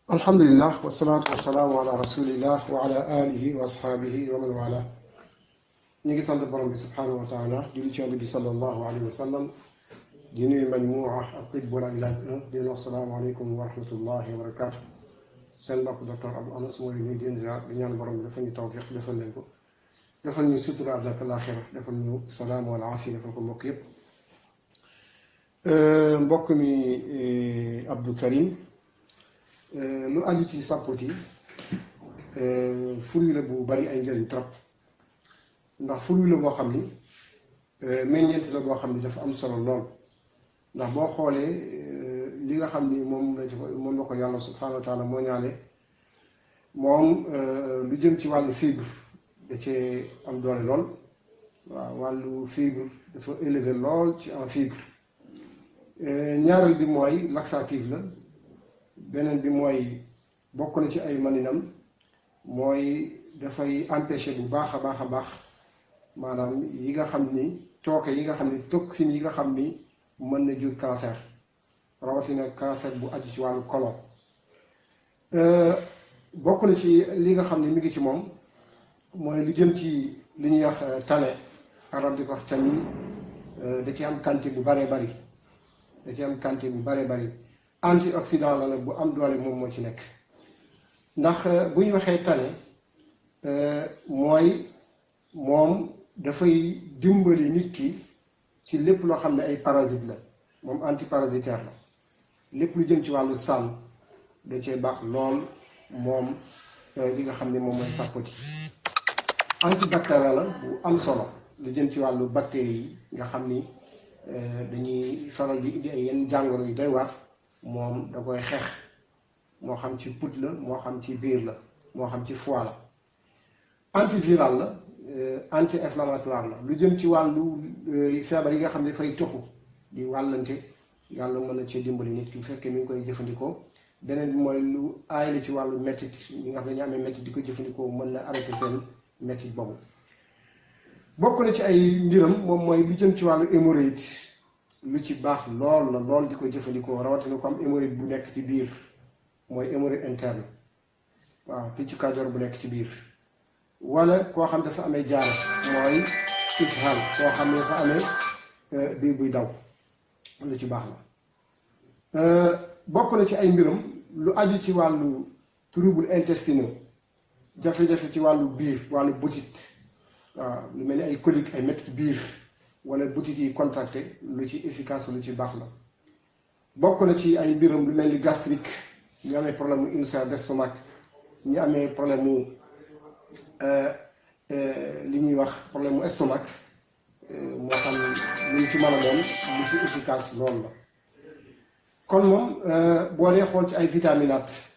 alhamdulillah wasalaatu wasalaamu ala rasulillah wa ala alihi wa asxaabihi wa man wala ñu ngi sant borom bi subhanahu wa taala julli ci yonent bi sallallahu alayhi wa sallam di nuyu majmuwa at-tibb wal ilaaj di leen assalaamu aleykum wa rahmatullahi wa barakaatu. seen mbokk docteur Abdou Anas mooy nuyu di leen ziar di ñaan borom bi dafa ñu tawfiq defal leen ko defal ñu sutura àddina ak laaxira defal ñu salaam wal aafiya defal ko mbokk yépp. mbokk mi Abdou Karim lu aju ci sàppoti fruit la bu bari ay njëriñ trop ndax fruit la boo xam ni meññeent la boo xam ni dafa am solo lool ndax boo xoolee li nga xam ni moom la ko yàlla subhanahu wa taala moo ñaale moom lu jëm ci wàllu fibre da cee am doole lool. waaw wàllu fibre dafa élevé lool ci en fibre. ñaareel bi mooy laxatif la. beneen bi mooy bokk na ci ay maninam mooy dafay empêcher bu baax a baax a baax maanaam yi nga xam ni tooke yi nga xam ni toxine yi nga xam ni mën na jur cancer rawatina cancer bu aju ci wàllu colon. bokk na ci li nga xam ni mi ngi ci moom mooy lu jëm ci li ñuy wax tane arab di ko wax tanin da ci am quantité bu baree bari da ci am quantité bu baree bari. antioxydant la nag bu am doole moom moo ci nekk ndax bu ñu waxee tane mooy moom dafay dimbali nit ki ci lépp loo xam ne ay parasite la moom antiparasitaire la lépp lu jëm ci wàllu sàmm da cee baax lool moom li nga xam ne moom mooy sàppoti. antibactérien la bu am solo lu jëm ci wàllu bactéries yi nga xam ni dañuy faral di indi ay yenn jàngoro yu doy waar moom da koy xeex moo xam ci put la moo xam ci biir la moo xam ci foie la. antiviral la anti-inflammatoire la lu jëm ci wàllu feebar yi nga xam ne dafay toxu di wàllante yàlla mën na cee dimbali nit ki bu fekkee mi ngi koy jëfandikoo. beneen bi mooy lu aay la ci wàllu mettit ñi nga xam ne dañu amee mettit di ko jëfandikoo mën na arrêté seen mettit boobu. bokk na ci ay mbiram moom mooy lu jëm ci wàllu hémorroïde lu ci baax lool la lool di ko jëfandikoo rawatina ko am hémorroïde bu nekk ci biir mooy hémorroïde interne waaw piccu kajoor bu nekk ci biir wala koo xam dafa amee jaara mooy ishal koo xam ne dafa amee biir buy daw lu ci baax la. bokk na ci ay mbiram lu aju ci wàllu trouble intestinaux jafe-jafe ci wàllu biir wàllu butit waaw lu mel ni ay colique ay métti biir wala butit yi contracté lu ci efficace lu ci baax la. bokk na ci ay mbiram lu mel ni gastrique ñu amee problème mu ulcère d'estomac ñu amee problème mu li ñuy wax problème mu estomac moo xam lu ñu ci mën a doon lu ci efficace loolu la. kon moom boo dee xool ci ay vitaminates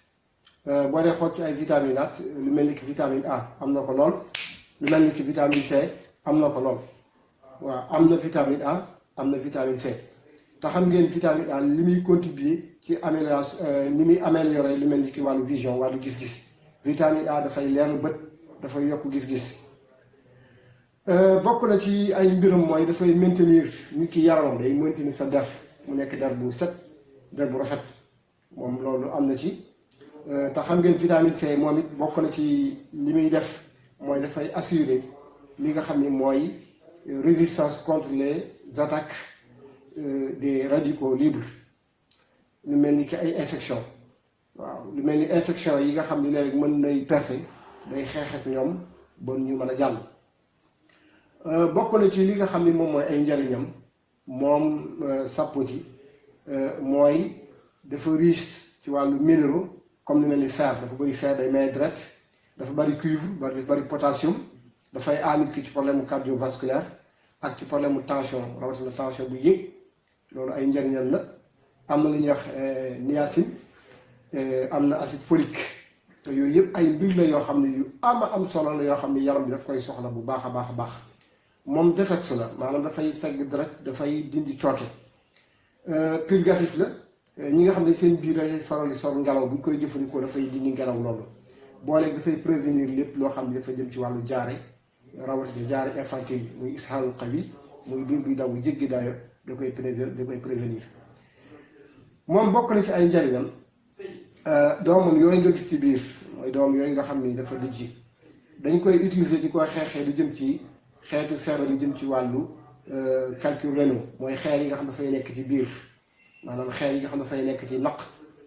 lu mel ni ki vitamine A am na ko lool lu mel ni ki vitamine C am na ko lool waaw am na vitamine A am na vitamine C te xam ngeen vitamine A li muy contribuer ci amélioration ni muy améliorer lu mel ni ki wàllu vision wàllu gis-gis vitamine A dafay leeru bët dafay yokk gis-gis. bokk na ci ay mbiram mooy dafay maintenir nit ki yaramam day maintenir sa der mu nekk der bu set der bu rafet moom loolu am na ci te xam ngeen vitamine C moom it bokk na ci li muy def mooy dafay assurer li nga xam ni mooy résistance contre les attaques des radicaux libres lu mel ni ki ay infection waaw lu mel ni infection yi nga xam ni léegi mën nay percer day xeex ak ñoom ba ñu mën a jàll. bokk na ci li nga xam ni moom mooy ay njariñam moom sàppoti mooy dafa riche ci wàllu minéraux comme lu mel ni fer dafa bëri fer day may deret dafa bëri cuivre dafa bëri potassium dafay aar nit ki ci problème mu cardiovasculaire ak ci problème mu tension rawatina tension bu yéeg loolu ay njariñam la. am na lu ñuy wax niacine am na acide folique te yooyu yëpp ay mbir la yoo xam ne yu am solo la yoo xam ne yaram bi daf koy soxla bu baax a baax a baax. moom détox la maanaam dafay segg deret dafay dindi cooke. purgatif la ñi nga xam ne seen biir dafay faral di sor ngelaw bu ñu koy jëfandikoo dafay dindi ngelaw loolu booleeg dafay prévenir lépp loo xam ne dafa jëm ci wàllu jaare rawatina jaare infantile muy ishaalul qawi muy biir buy daw bu jéggi daayo da koy prévenir moom bokk na ci ay njariñam doomam yooyu nga gis ci biir mooy doom yooyu nga xam ni dafa dijji dañ koy utiliser di ko xeexee lu jëm ci xeetu feebar yu jëm ci wàllu calcul rénal mooy xeer yi nga xam dafay nekk ci biir maanaam xeer yi nga xam dafay nekk ci naq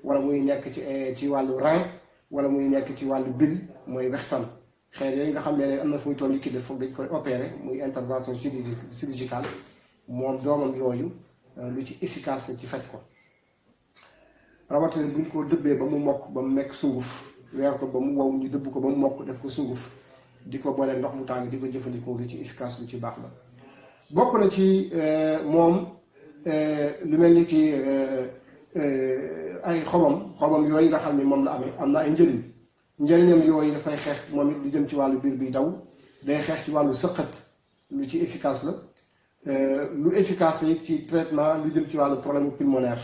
wala muy nekk ci wàllu rein wala muy nekk ci wàllu bile mooy wextan xeer yooyu nga xam ne am na fu muy toll liquide foog dañ koy opérer muy intervention chirurgicale moom doomam yooyu lu ci efficace ci faj ko rawatina buñ ko dëbbee ba mu mokk ba mu nekk sunguf weer ko ba mu wow ñu dëbb ko ba mu mokk def ko sunguf di ko boole ndox mu tàng di ko jëfandikoo lu ci efficace lu ci baax la bokk na ci moom lu mel ni ki ay xobam yooyu nga xam ne moom la amee am na ay njëriñam yooyu dafay xeex moom it lu jëm ci wàllu biir bi daw day xeex ci wàllu sëqat lu ci efficace la lu efficace la ci traitement lu jëm ci wàllu problème pulmonaire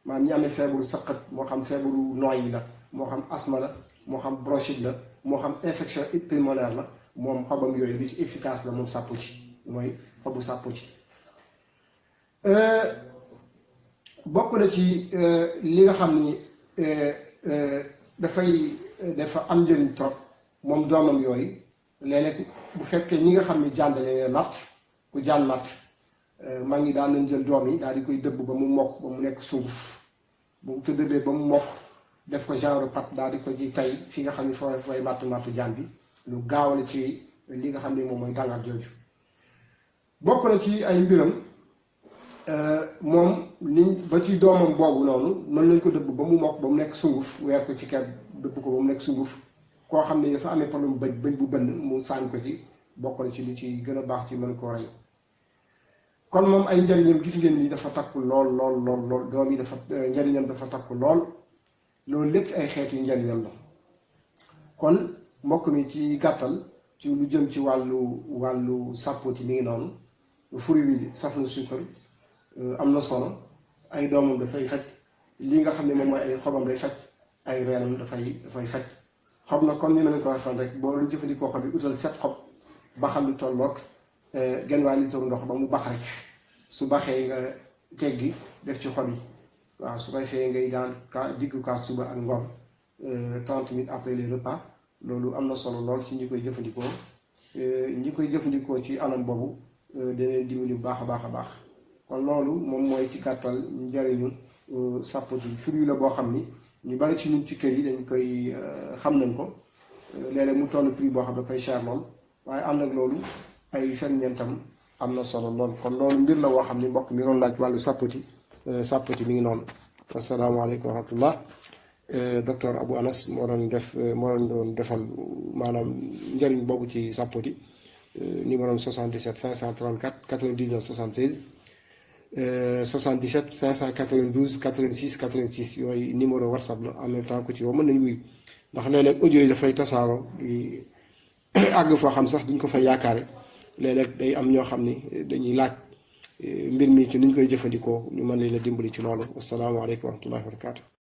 maanaam ñi amee feebaru sëqat moo xam feebaru noyyi la moo xam asthme la moo xam bronchite la moo xam infection pulmonaire la moom xobam yooyu lu ci efficace la moom sàpputi mooy xobu sàpputi bokk na ci li nga xam ni dafa am njëriñ trop moom doomam yooyu léeg-léeg bu fekkee ñi nga xam ni jàndale natt ku jaan natt mag ñi daan nañ jël doom yi daal di koy dëbb ba mu mokk ba mu nekk sunguf bu ko dëbbee ba mu mokk def ko genre pat daal di ko ci tay fi nga xam ni fooy màttu jaan bi lu gaawale ci li nga xam ni moom mooy gàngaat jooju bokk na ci ay mbiram moom ni ba ci doomam boobu noonu mën nañ ko dëbb ba mu mokk ba mu nekk sunguf weer ko ci ker dëbb ko ba mu nekk sunguf koo xam ne dafa amee problème bëñ bu bënn mu saañ ko ci bokk na ci lu ci gën a baax ci mën koo rey kon moom ay njëriñam gis ngeen ni dafa takku lool doom yi dafa njëriñam dafa takku lool loolu lépp ci ay xeetu njëriñam la kon mbokk mi ci gàttal ci lu jëm ci wàllu sàppooti mi ngi noonu fruit bi saf na suukar am na solo ay doomam dafay faj li nga xam ne moom mooy ay xobam day faj ay reenam dafay faj xob na comme ni ma leen ko waxoon rek boo lu jëfandikoo xob bi utal 7 xob baxal lu tolloog genn waa litre ndox ba mu bax rek su baxee nga teggi def ci xob yi waaw su koy fee ngay daan diggu kaas suba ak ngoon 30 minutes après les repas loolu am na solo lool si ñi koy jëfandikoo ci anam boobu dana dimbali bu baax a baax kon loolu moom mooy ci gàttal njëriñu sàppoti fruit la boo xam ni ñu bari ci ñun ci kër yi dañ koy xam nañ ko léeg-léeg mu toll prix boo xam ne dafay cher lool waaye ànd ak loolu ay ferñeentam am na solo lool kon loolu mbir la woo xam ni mbokk mi doon laaj wàllu sàppoti mi ngi noonu asalaamaaleykum wa rahmatullah docteur Abou Anas moo doon defal maanaam njëriñ boobu ci sàppoti numéro 77 534 99 76 77 592 86 86 yooyu numéro whatsapp la en même temps ku ci woo mën nañu wuyu ndax léeg-léeg audio yi dafay tasaaroo di àgg foo xam sax duñ ko fa yaakaare léeg-léeg day am ñoo xam ni dañuy laaj mbir mi ci nuñ koy jëfandikoo ñu mën leen a dimbali ci loolu asalaamaaleykum wa rahmatullahi wa barakaatu.